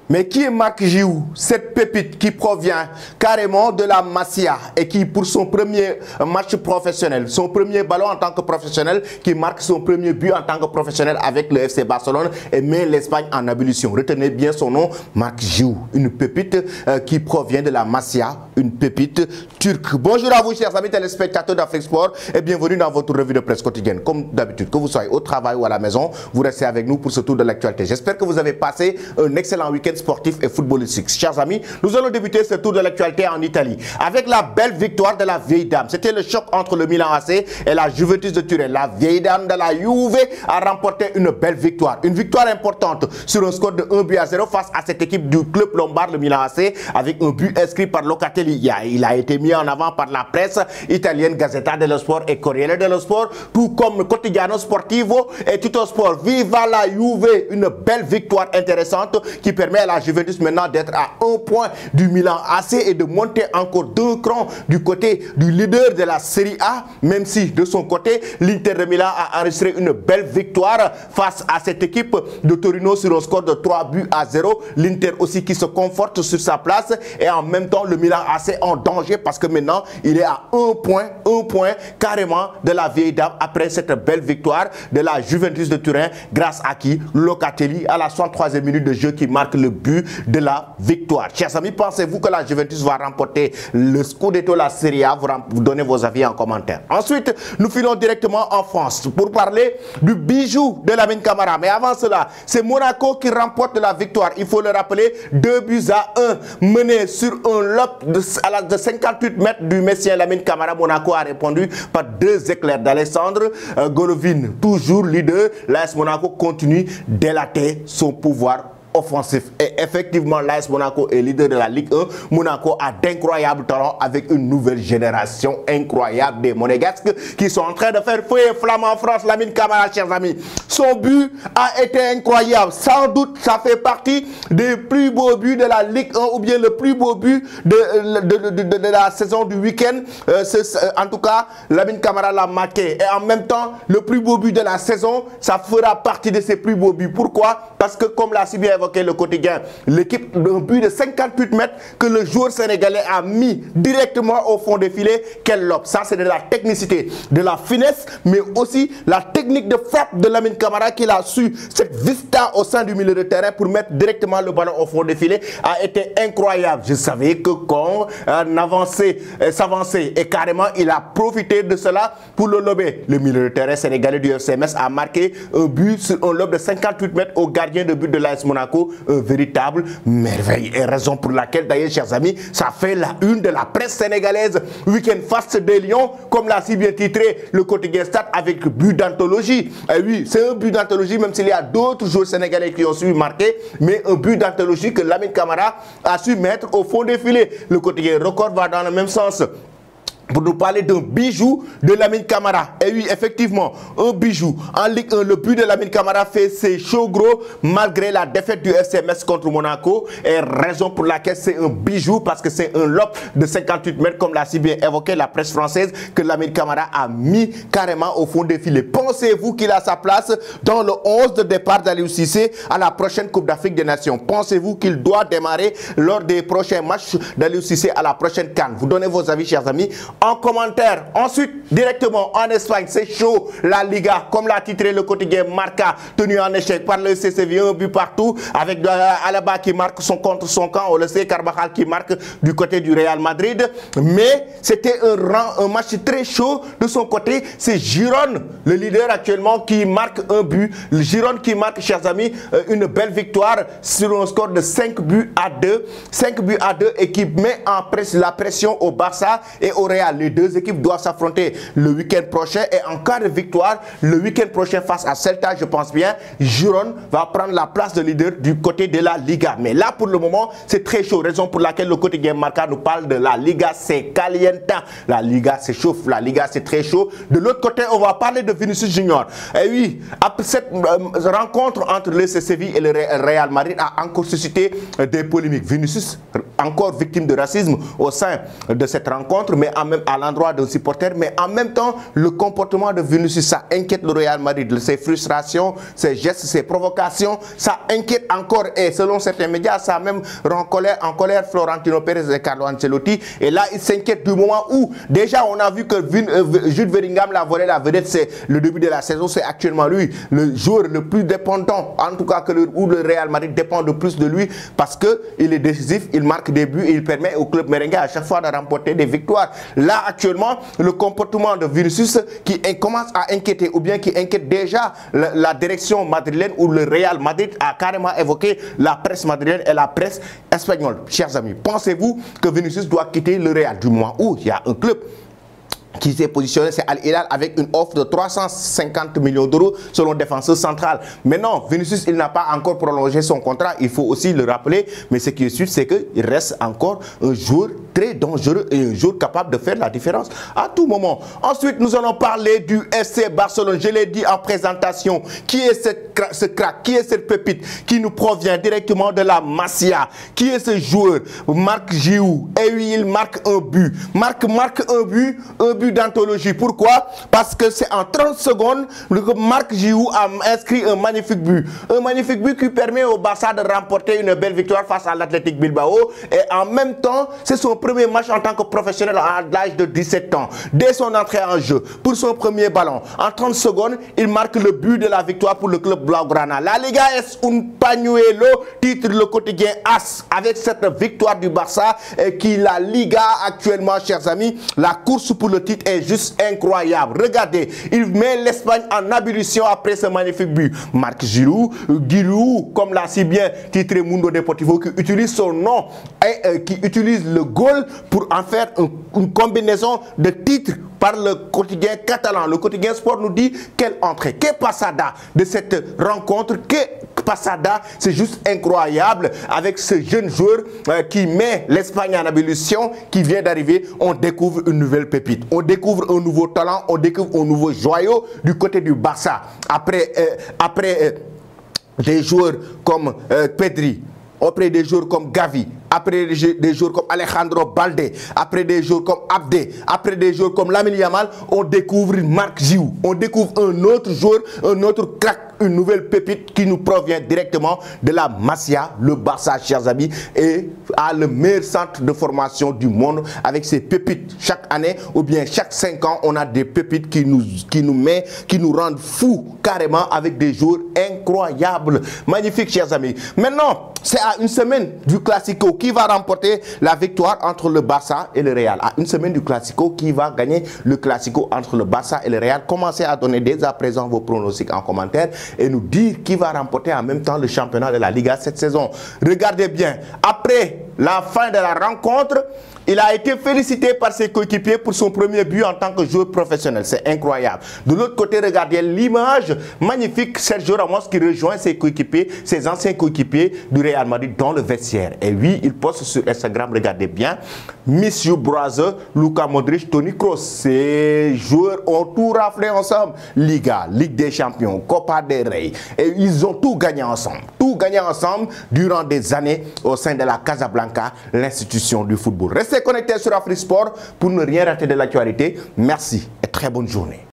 Mais qui est Marc Giroud? Cette pépite qui provient carrément de la Masia et qui, pour son premier match professionnel, son premier ballon en tant que professionnel, qui marque son premier but en tant que professionnel avec le FC Barcelone et met l'Espagne en ébullition. Retenez bien son nom, Marc Giroud, une pépite qui provient de la Masia, une pépite turque. Bonjour à vous, chers amis téléspectateurs d'Afrique Sport, et bienvenue dans votre revue de presse quotidienne. Comme d'habitude, que vous soyez au travail ou à la maison, vous restez avec nous pour ce tour de l'actualité. J'espère que vous avez passé un excellent week-end sportif et footballistique. Chers amis, nous allons débuter ce tour de l'actualité en Italie avec la belle victoire de la vieille dame. C'était le choc entre le Milan AC et la Juventus de Turin. La vieille dame de la Juve a remporté une belle victoire. Une victoire importante sur un score de 1-0 face à cette équipe du club lombard, le Milan AC, avec un but inscrit par Locatelli. Il a été mis en avant par la presse italienne, Gazzetta dello Sport et Corriere dello Sport, tout comme Quotidiano Sportivo et Tutto Sport. Viva la Juve, une belle victoire intéressante qui permet à la Juventus maintenant d'être à 1 point du Milan AC et de monter encore 2 crans du côté du leader de la Serie A, même si de son côté l'Inter de Milan a enregistré une belle victoire face à cette équipe de Torino sur un score de 3-0. L'Inter aussi qui se conforte sur sa place et en même temps le Milan AC en danger parce que maintenant il est à 1 point carrément de la vieille dame après cette belle victoire de la Juventus de Turin grâce à qui? Locatelli à la 63e minute de jeu qui marque le but de la victoire. Chers amis, pensez-vous que la Juventus va remporter le Scudetto, la Serie A? Vous donnez vos avis en commentaire. Ensuite, nous filons directement en France pour parler du bijou de Lamine Camara. Mais avant cela, c'est Monaco qui remporte la victoire. Il faut le rappeler, 2-1 mené sur un lob de 58 mètres du Messien Lamine Camara. Monaco a répondu par 2 éclairs d'Alessandro Golovin. Toujours leader, l'AS Monaco continue d'élater son pouvoir offensif. Et effectivement, l'AS Monaco est leader de la Ligue 1. Monaco a d'incroyables talents avec une nouvelle génération incroyable des Monégasques qui sont en train de faire feu et flamme en France. Lamine Camara, chers amis, son but a été incroyable. Sans doute, ça fait partie des plus beaux buts de la Ligue 1 ou bien le plus beau but de la saison du week-end. En tout cas, Lamine Camara l'a marqué. Et en même temps, le plus beau but de la saison, ça fera partie de ses plus beaux buts. Pourquoi? Parce que comme l'a si bien évoqué le quotidien, l'équipe d'un but de 58 mètres que le joueur sénégalais a mis directement au fond des filets. Quel lob! Ça, c'est de la technicité, de la finesse, mais aussi la technique de frappe de Lamine Camara qu'il a su, cette vista au sein du milieu de terrain pour mettre directement le ballon au fond des filets a été incroyable. Je savais que quand s'avançait et carrément il a profité de cela pour le lober. Le milieu de terrain sénégalais du FCMS a marqué un but sur un lob de 58 mètres au gardien de but de l'AS Monaco. Un véritable merveille et raison pour laquelle d'ailleurs, chers amis, ça fait la une de la presse sénégalaise. Week-end face des Lions, comme l'a si bien titré le quotidien Stade, avec but d'anthologie. Et oui, c'est un but d'anthologie, même s'il y a d'autres joueurs sénégalais qui ont su marquer, mais un but d'anthologie que Lamine Camara a su mettre au fond des filets. Le quotidien Record va dans le même sens pour nous parler d'un bijou de Lamine Camara. Et oui, effectivement, un bijou. En Ligue 1, le but de Lamine Camara fait ses shows gros malgré la défaite du FCMS contre Monaco. Et raison pour laquelle c'est un bijou, parce que c'est un lob de 58 mètres, comme l'a si bien évoqué la presse française, que Lamine Camara a mis carrément au fond des filets. Pensez-vous qu'il a sa place dans le 11 de départ d'Aliou Cissé à la prochaine Coupe d'Afrique des Nations? Pensez-vous qu'il doit démarrer lors des prochains matchs d'Aliou Cissé à la prochaine CAN? Vous donnez vos avis, chers amis, en commentaire. Ensuite, directement en Espagne, c'est chaud. La Liga, comme l'a titré le quotidien Marca, tenu en échec par le CCV, un but partout, avec Alaba qui marque contre son camp, on le sait, Carvajal qui marque du côté du Real Madrid. Mais c'était un match très chaud de son côté. C'est Girone, le leader actuellement, qui marque un but. Le Girone qui marque, chers amis, une belle victoire sur un score de 5-2. 5-2 et qui met la pression au Barça et au Real. Les deux équipes doivent s'affronter le week-end prochain et en cas de victoire, le week-end prochain face à Celta, je pense bien, Girone va prendre la place de leader du côté de la Liga. Mais là, pour le moment, c'est très chaud. Raison pour laquelle le quotidien Marca nous parle de la Liga, c'est caliente. La Liga s'échauffe, la Liga c'est très chaud. De l'autre côté, on va parler de Vinicius Junior. Et oui, après cette rencontre entre le Séville et le Real Madrid a encore suscité des polémiques. Vinicius, encore victime de racisme au sein de cette rencontre, mais en même même à l'endroit d'un supporter, mais en même temps, le comportement de Vinicius, ça inquiète le Real Madrid. Ses frustrations, ses gestes, ses provocations, ça inquiète encore. Et selon certains médias, ça a même rend en colère Florentino Pérez et Carlo Ancelotti. Et là, ils s'inquiètent du moment où, déjà, on a vu que Jude Bellingham l'a volé la vedette, c'est le début de la saison, c'est actuellement lui, le joueur le plus dépendant, en tout cas, où le Real Madrid dépend de plus de lui, parce qu'il est décisif, il marque des buts et il permet au club merengue à chaque fois de remporter des victoires. Là, actuellement, le comportement de Vinicius qui commence à inquiéter, ou bien qui inquiète déjà la direction madrilène, où le Real Madrid a carrément évoqué la presse madrilène et la presse espagnole. Chers amis, pensez-vous que Vinicius doit quitter le Real du moment où il y a un club qui s'est positionné, c'est Al Hilal, avec une offre de 350 millions d'euros selon défenseur central. Mais non, Vinicius, il n'a pas encore prolongé son contrat, il faut aussi le rappeler, mais ce qui est sûr, c'est qu'il reste encore un joueur très dangereux et un joueur capable de faire la différence à tout moment. Ensuite, nous allons parler du FC Barcelone. Je l'ai dit en présentation, qui est ce crack, qui est cette pépite qui nous provient directement de la Masia? Qui est ce joueur? Marc Giroud. Et oui, il marque un but. Marc un but d'anthologie. Pourquoi? Parce que c'est en 30 secondes que Marc Giroud a inscrit un magnifique but. Un magnifique but qui permet au Barça de remporter une belle victoire face à l'Athletic Bilbao. Et en même temps, c'est son premier match en tant que professionnel à l'âge de 17 ans. Dès son entrée en jeu, pour son premier ballon, en 30 secondes, il marque le but de la victoire pour le club Blaugrana. La Liga es un pañuelo, titre le quotidien AS. Avec cette victoire du Barça, qui la Liga actuellement, chers amis, la course pour le titre est juste incroyable. Regardez, il met l'Espagne en ébullition après ce magnifique but. Marc Giroud, comme l'a si bien titré Mundo Deportivo, qui utilise son nom et qui utilise le goal pour en faire une combinaison de titres par le quotidien catalan. Le quotidien Sport nous dit quelle entrée, quelle passada de cette rencontre, passada, c'est juste incroyable avec ce jeune joueur qui met l'Espagne en ébullition, qui vient d'arriver. On découvre une nouvelle pépite, on découvre un nouveau talent, on découvre un nouveau joyau du côté du Barça. Après des joueurs comme Pedri, après des joueurs comme Gavi, après des joueurs comme Alejandro Balde, après des joueurs comme Abde, après des joueurs comme Lamine Yamal, on découvre Marc Giroud, on découvre un autre joueur, un autre crack, une nouvelle pépite qui nous provient directement de la Masia. Le Barça, chers amis, et a le meilleur centre de formation du monde avec ses pépites. Chaque année ou bien chaque 5 ans, on a des pépites qui nous rendent fous carrément avec des joueurs incroyables. Magnifique, chers amis. Maintenant, c'est à une semaine du Classico qui va remporter la victoire entre le Barça et le Real. À une semaine du Classico, qui va gagner le Classico entre le Barça et le Real. Commencez à donner dès à présent vos pronostics en commentaire et nous dire qui va remporter en même temps le championnat de la Liga cette saison. Regardez bien, après la fin de la rencontre, il a été félicité par ses coéquipiers pour son premier but en tant que joueur professionnel. C'est incroyable. De l'autre côté, regardez l'image magnifique, Sergio Ramos qui rejoint ses coéquipiers, ses anciens coéquipiers du Real Madrid dans le vestiaire. Et oui, il poste sur Instagram, regardez bien, Miss You Brother, Luka Modric, Toni Kroos. Ces joueurs ont tout raflé ensemble. Liga, Ligue des Champions, Copa del Rey. Et ils ont tout gagné ensemble. Tout gagné ensemble durant des années au sein de la Casablanca, l'institution du football. Restez connectés sur Afrisport pour ne rien rater de l'actualité. Merci et très bonne journée.